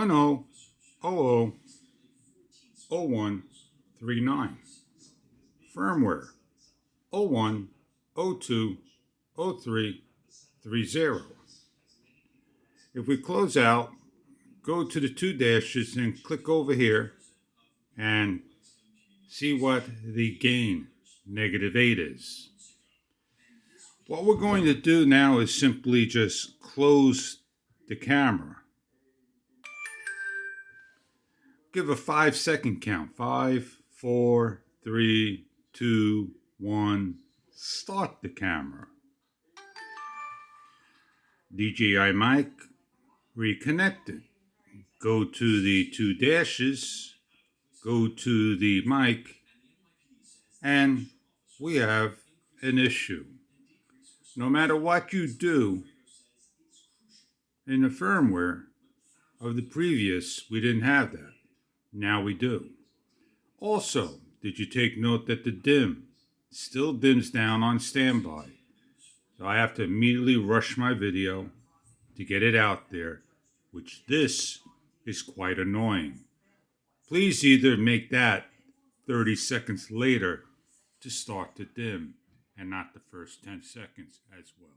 10000139. Firmware 01020330. If we close out, go to the two dashes and click over here and see what the gain -8 is. What we're going to do now is simply just close the camera. Give a 5-second count. 5, 4, 3, 2, 1. Start the camera. DJI mic reconnected. Go to the two dashes, go to the mic, and we have an issue. No matter what you do in the firmware of the previous, we didn't have that. Now we do. Also, did you take note that the dim still dims down on standby? So I have to immediately rush my video to get it out there, which this is quite annoying. Please either make that 30 seconds later to start to dim and not the first 10 seconds as well.